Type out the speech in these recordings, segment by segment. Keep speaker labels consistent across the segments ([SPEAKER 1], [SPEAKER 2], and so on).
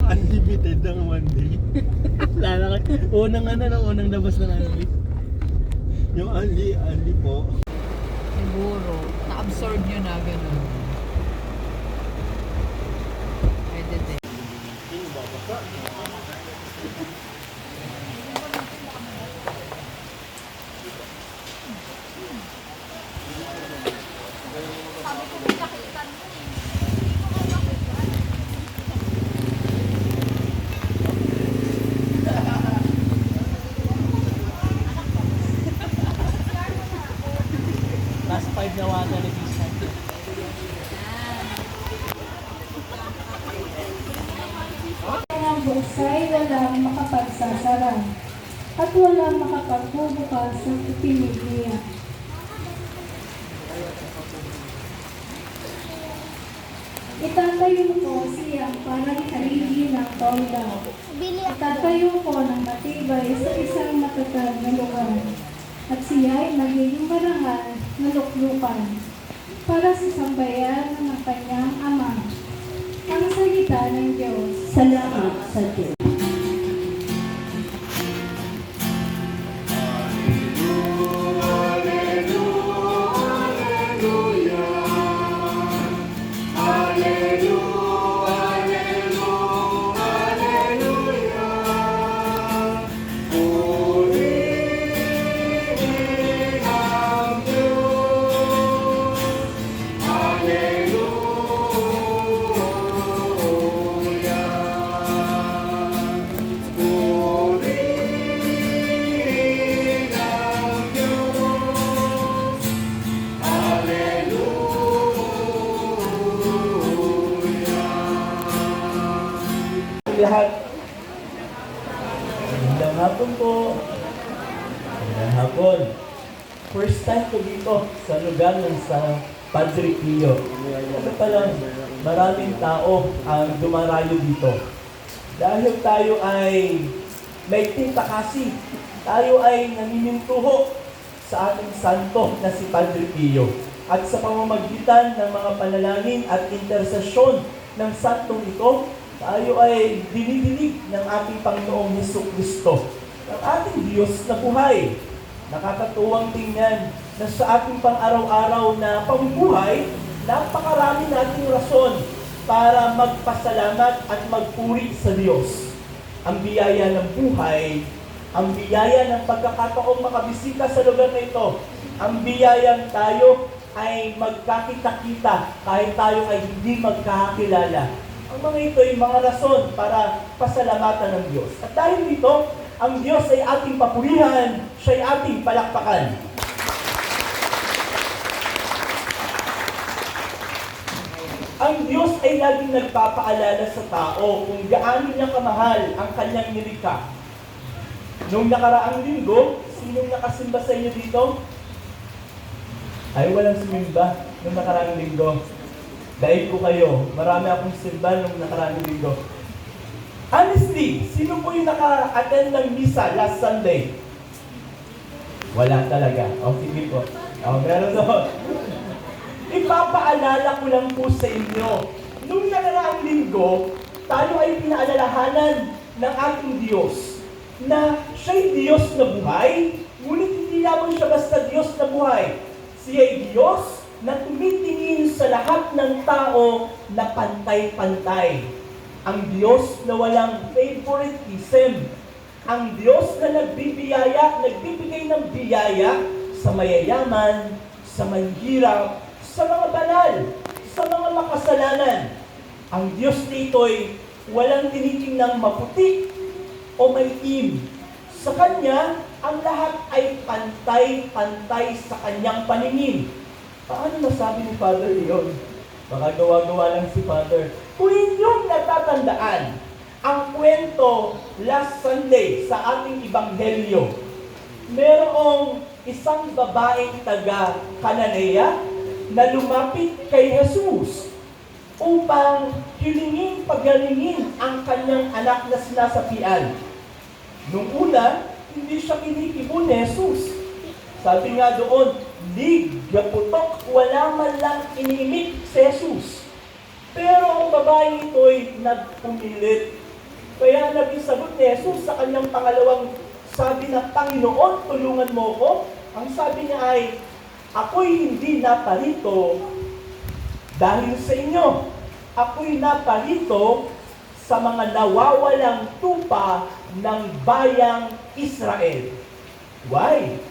[SPEAKER 1] Unlimited ng one day. Lala ka. Unang labas ng anime. Yung only po.
[SPEAKER 2] Siguro, na-absorb nyo na gano'n. Pwede din.
[SPEAKER 1] Yung babasa. Last 5 na water release natin.
[SPEAKER 3] Ang buksay walang makapagsasara at walang makapagbubukas sa pinig niya. Itatayo ko siya parang haligi ng tolda. Itatayo ko ng matibay sa isang matatag na lugar. At siya ay magiging marangal na luklukan para sa sambayan ng kanyang ama. Ang salita ng Diyos. Salamat sa Diyos.
[SPEAKER 1] Lahat. Magandang hapon po. Magandang hapon. First time ko dito sa lugar ng sa Padre Pio. Ano pala, maraming tao ang dumarayo dito. Dahil tayo ay may tintakasi, tayo ay naninintuho sa ating santo na si Padre Pio. At sa pamamagitan ng mga panalangin at intersesyon ng santong ito, tayo ay dinidinig ng ating Panginoong Jesucristo, ng ating Diyos na buhay. Nakakatuwang tingnan na sa ating pang-araw-araw na pamumuhay, napakarami nating rason para magpasalamat at magpuri sa Diyos. Ang biyaya ng buhay, ang biyaya ng pagkakataong makabisita sa lugar na ito, ang biyayang tayo ay magkakita-kita kahit tayo ay hindi magkakakilala. Ang mga ito ay mga rason para pasalamatan ng Diyos. At dahil dito, ang Diyos ay ating papurihan, siya ay ating palakpakan. Ang Diyos ay laging nagpapaalala sa tao kung gaano niya kamahal ang kanyang nilikha. Nung nakaraang linggo, sinong nakasimba sa inyo dito? Ay, walang sumimba nung nakaraang linggo. Dahil ko kayo, marami akong simba nung nakaraang linggo. Honestly, sino po yung naka-attend ng misa last Sunday? Wala talaga. O, sige po. O, meron doon. Ipapaalala ko lang po sa inyo. Nung nakaraang linggo, tayo ay pinaalalahanan ng ating Diyos na siya'y Diyos na buhay, ngunit hindi lamang siya basta Diyos na buhay. Siya'y Diyos na tumitingin sa lahat ng tao na pantay-pantay. Ang Diyos na walang favoritism. Ang Diyos na nagbibiyaya, nagbibigay ng biyaya sa mayayaman, sa mahihirap, sa mga banal, sa mga makasalanan. Ang Diyos nito'y walang tinitingnang maputi o maitim. Sa Kanya, ang lahat ay pantay-pantay sa Kanyang paningin. Paano nasabi ni Father Leon? Baka gawa-gawa lang si Father. Kung inyong natatandaan ang kwento last Sunday sa ating Ebanghelyo, merong isang babaeng taga Cananea na lumapit kay Jesus upang hilingin pagalingin ang kanyang anak na sinasapian. Nung una, hindi siya kinikibo ni Jesus. Sabi nga doon, gaputok, wala man lang inimik si Jesus. Pero ang babae ito'y nagpumilit Kaya naging sagot ni Jesus sa kanyang pangalawang sabi na, Panginoon, tulungan mo ko. Ang sabi niya ay, ako'y hindi naparito dahil sa inyo. Ako'y naparito sa mga nawawalang tupa ng bayang Israel. Why?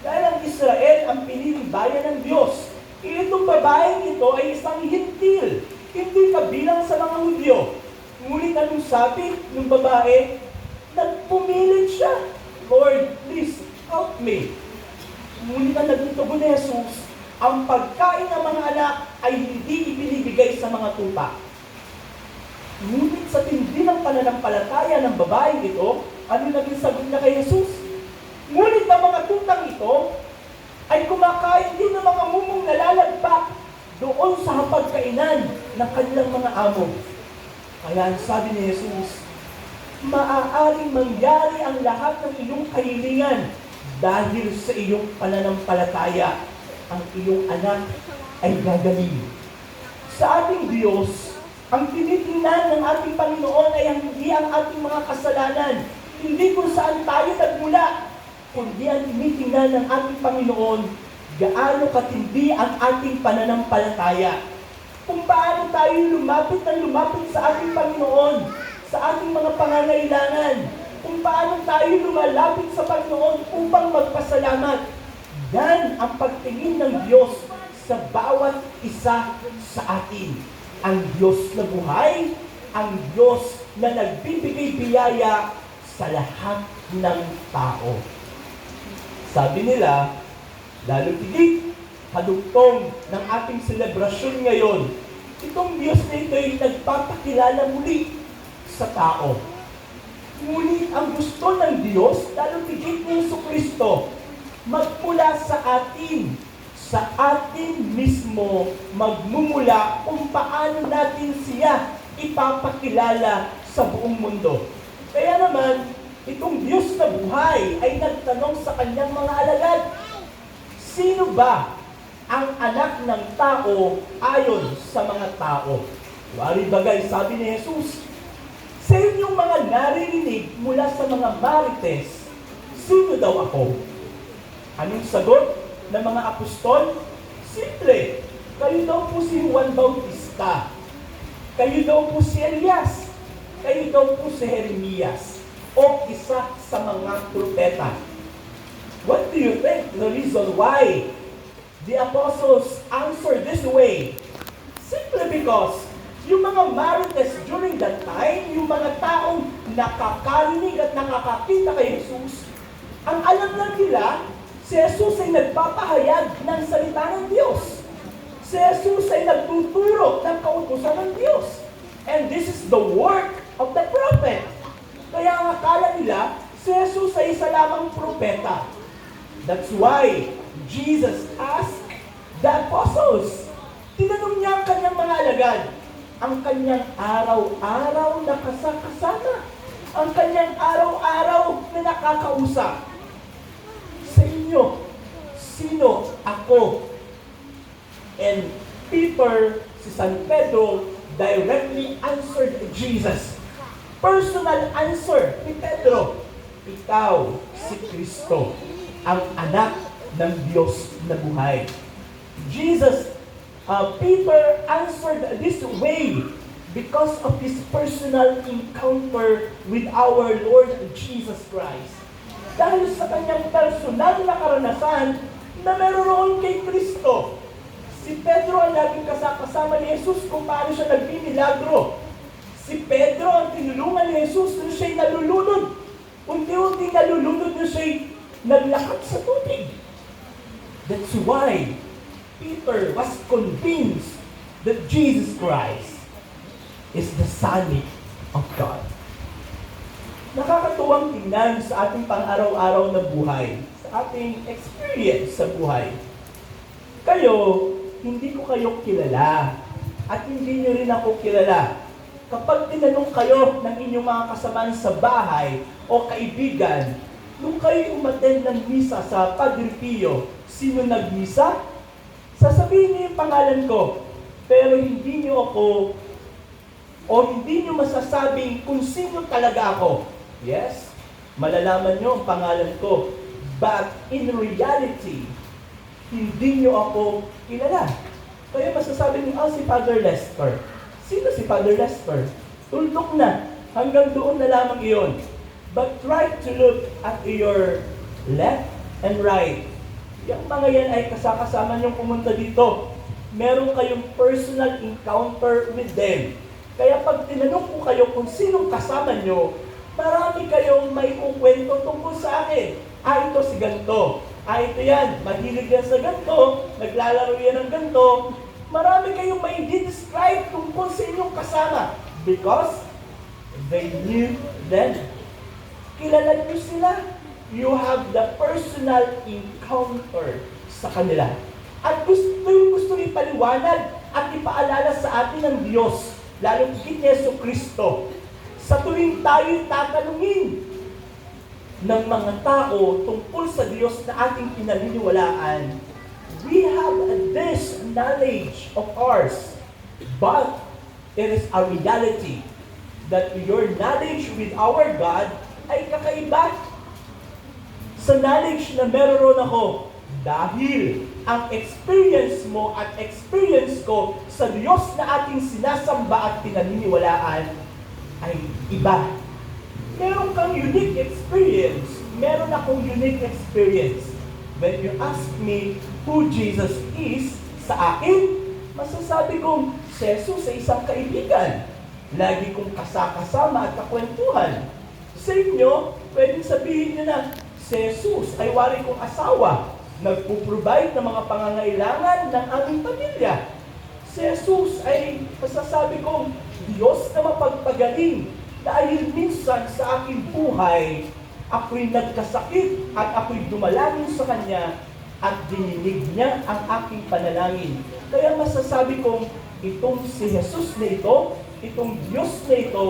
[SPEAKER 1] Dahil ang Israel ang piniling bayan ng Diyos. Itong babaeng ito ay isang hintil, hindi kabilang sa mga Hudyo. Ngunit anong sabi ng babae? Nagpumilit siya. Lord, please help me. Ngunit ang naging tugon ni Jesus, ang pagkain ng mga anak ay hindi ibinibigay sa mga tupa. Ngunit sa tindi ng pananampalataya ng babaeng ito, ano naging sagot niya kay Jesus? Ngunit ang mga tutang ito ay kumakain din ng mga mumong nalalagpak doon sa hapagkainan ng kanilang mga amo. Kaya sabi ni Jesus, maaaring mangyari ang lahat ng iyong kahilingan dahil sa iyong pananampalataya. Ang iyong anak ay gagaling. Sa ating Diyos, ang tinitingnan ng ating Panginoon ay hindi ang ating mga kasalanan, hindi kung saan tayo nagmula, kundi ang tinitingnan ng ating Panginoon, gaano katindi ang ating pananampalataya. Kung paano tayo lumapit sa ating Panginoon, sa ating mga pangangailangan, kung paano tayo lumalapit sa Panginoon upang magpasalamat. Yan ang pagtingin ng Diyos sa bawat isa sa atin. Ang Diyos na buhay, ang Diyos na nagbibigay biyaya sa lahat ng tao. Sabi nila, lalo tigit, kadugtong ng ating selebrasyon ngayon, itong Diyos na ito ay nagpapakilala muli sa tao. Ngunit ang gusto ng Diyos, lalo tigit ni Jesucristo, magmula sa atin mismo, magmumula kung paano natin siya ipapakilala sa buong mundo. Kaya naman, itong Diyos na buhay ay nagtanong sa kanyang mga alagad, sino ba ang anak ng tao ayon sa mga tao? Wari bagay, sabi ni Jesus, sa inyong mga naririnig mula sa mga marites, sino daw ako? Anong sagot ng mga apostol? Simple, kayo daw po si Juan Bautista, kayo daw po si Elias, kayo daw po si Jeremias, o isa sa mga propeta. What do you think the reason why the apostles answered this way? Simply because yung mga marites during that time, yung mga taong nakakarinig at nakakakita kay Jesus, ang alam lang nila, si Jesus ay nagpapahayag ng salita ng Diyos. Si Jesus ay nagtuturo ng kautusan ng Diyos. And this is the work of the prophet. Kaya ang akala nila, si Jesus ay isa lamang propeta. That's why Jesus asked the apostles. Tinanong niya ang kanyang mga alagad, ang kanyang araw-araw na kasama, ang kanyang araw-araw na nakakausap. Sa inyo, sino ako? And Peter, si San Pedro, directly answered Jesus. Personal answer ni Pedro, ikaw si Kristo, ang anak ng Diyos na buhay. Peter answered this way because of his personal encounter with our Lord Jesus Christ. Dahil sa kanyang personal na karanasan na meron kay Kristo. Si Pedro ang laging kasama ni Jesus kung paano siya nagmimilagro. Si Pedro ang tinulungan ni Jesus nung siya'y nalulunod. Unti-unti nalulunod nung siya'y naglakad sa tubig. That's why Peter was convinced that Jesus Christ is the Son of God. Nakakatuwang tingnan sa ating pang-araw-araw na buhay, sa ating experience sa buhay. Kayo, hindi ko kayo kilala at hindi niyo rin ako kilala. Kapag tinanong kayo ng inyong mga kasamaan sa bahay o kaibigan, nung kayo umattend ng misa sa Padre Pio, sino nagmisa? Sasabihin niyo yung pangalan ko, pero hindi niyo ako o hindi nyo masasabing kung sino talaga ako. Yes, malalaman nyo ang pangalan ko. But in reality, hindi nyo ako kilala. Kaya masasabi niyo, si Father Lester. Sino si Father Lester? Tuldok na. Hanggang doon na lamang iyon. But try to look at your left and right. Yung mga yan ay kasama niyong pumunta dito. Meron kayong personal encounter with them. Kaya pag tinanong ko kayo kung sinong kasama niyo, marami kayong may kukwento tungkol sa akin. Ito si ganito. Ito yan, mahilig yan sa ganito, naglalaro yan ng ganito. Marami kayong may describe tungkol sa inyong kasama because they knew them. Kilala niyo sila. You have the personal encounter sa kanila. At gusto ipaliwanag at ipaalala sa atin ng Diyos, lalo kay Yesu Kristo, sa tuwing tayo'y tatanungin ng mga tao tungkol sa Diyos na ating pinaniniwalaan, we have this knowledge of ours, but it is a reality that your knowledge with our God ay kakaiba sa knowledge na meron ako dahil ang experience mo at experience ko sa Diyos na ating sinasamba at pinaniniwalaan ay iba. Meron kang unique experience. Meron akong unique experience. When you ask me who Jesus is sa akin, masasabi kong si Jesus ay isang kaibigan. Lagi kong kasakasama at kakwentuhan. Sa inyo, pwedeng sabihin nyo na si Jesus ay wari kong asawa. Nagpo-provide ng mga pangangailangan ng aming pamilya. Si Jesus ay masasabi kong Diyos na mapagpagaling dahil minsan sa aking buhay, ako'y nagkasakit at ako'y dumalangin sa Kanya at dininig niya ang aking panalangin. Kaya masasabi kong itong si Jesus na ito, itong Diyos na ito,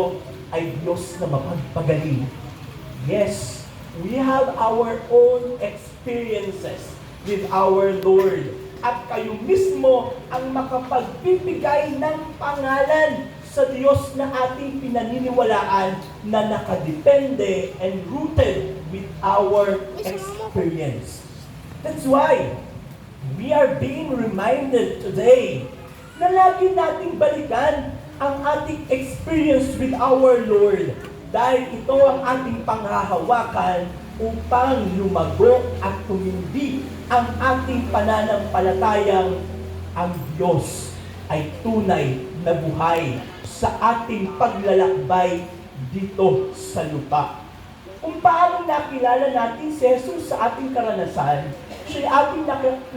[SPEAKER 1] ay Diyos na mapagpagaling. Yes, we have our own experiences with our Lord. At kayo mismo ang makapagbibigay ng pangalan sa Diyos na ating pinaniniwalaan na nakadepende and rooted with our experience. That's why we are being reminded today na lagi nating balikan ang ating experience with our Lord dahil ito ang ating panghahawakan upang lumago at tumindi ang ating pananampalatayang ang Diyos ay tunay na buhay sa ating paglalakbay dito sa lupa. Kung paano nakilala natin si Jesus sa ating karanasan, siya ating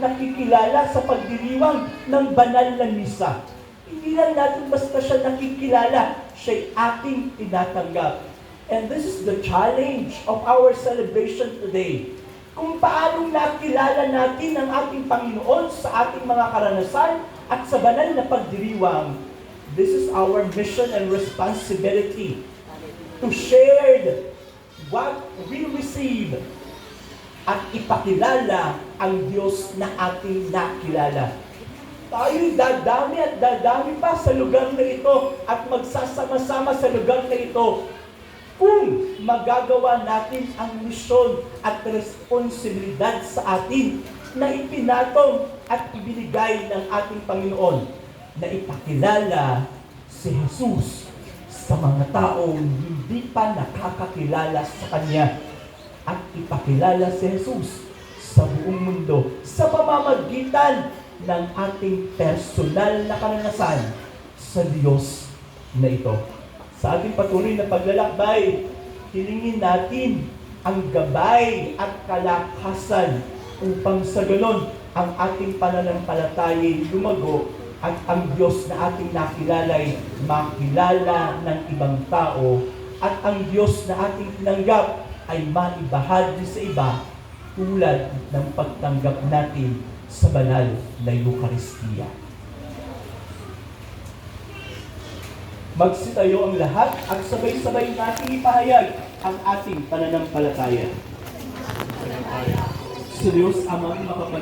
[SPEAKER 1] nakikilala sa pagdiriwang ng banal na misa. Hindi lang natin basta siya nakikilala, siya ating tinatanggap. And this is the challenge of our celebration today. Kung paano nakilala natin ang ating Panginoon sa ating mga karanasan at sa banal na pagdiriwang, this is our mission and responsibility to share what we receive at ipakilala ang Diyos na ating nakilala. Tayo'y dadami at dadami pa sa lugar na ito at magsasama-sama sa lugar na ito kung magagawa natin ang misyon at responsibilidad sa atin na ipinatong at ibinigay ng ating Panginoon na ipakilala si Jesus sa mga taong hindi pa nakakakilala sa Kanya at ipakilala si Jesus sa buong mundo sa pamamagitan ng ating personal na karanasan sa Diyos na ito. Sa ating patuloy na paglalakbay, hilingin natin ang gabay at kalakasan upang sa ganon ang ating pananampalataya'y lumago at ang Diyos na ating nakilala makilala ng ibang tao at ang Diyos na ating tinanggap ay maibahagi sa iba tulad ng pagtanggap natin sa banal na Eucharistia. Magsitayo ang lahat at sabay-sabay nating ipahayag ang ating pananampalataya. Sa Diyos Amang makapansin.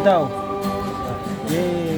[SPEAKER 4] daw. Yay!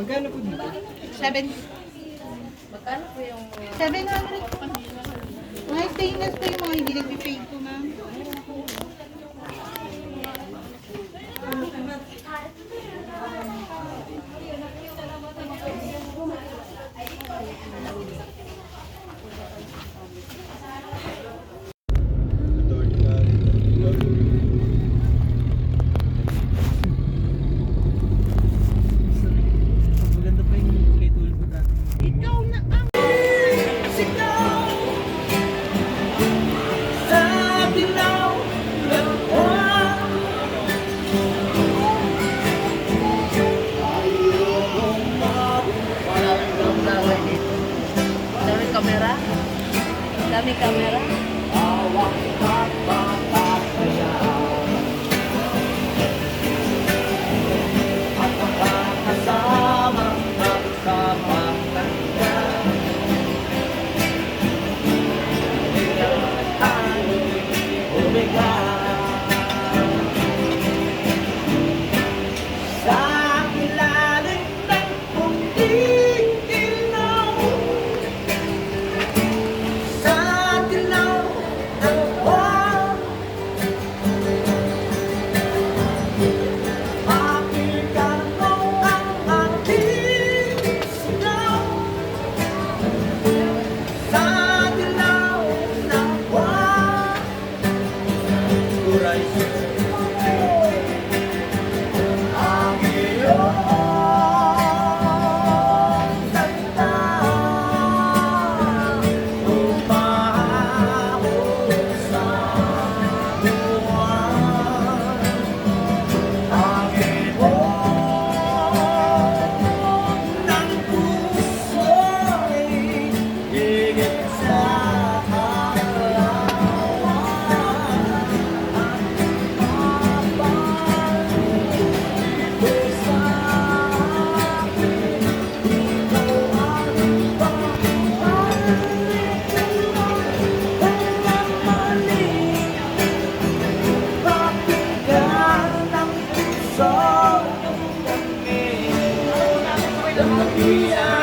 [SPEAKER 5] Magkano po dito?
[SPEAKER 2] 7. Magkano po yung... 700 po. Mga stainless po yung mga hindi nagpipake po, ma'am.
[SPEAKER 4] Maganda pa yung kay Tulfo dati.
[SPEAKER 2] Ikaw na ang... Dami kamera. Dami kamera.
[SPEAKER 1] We are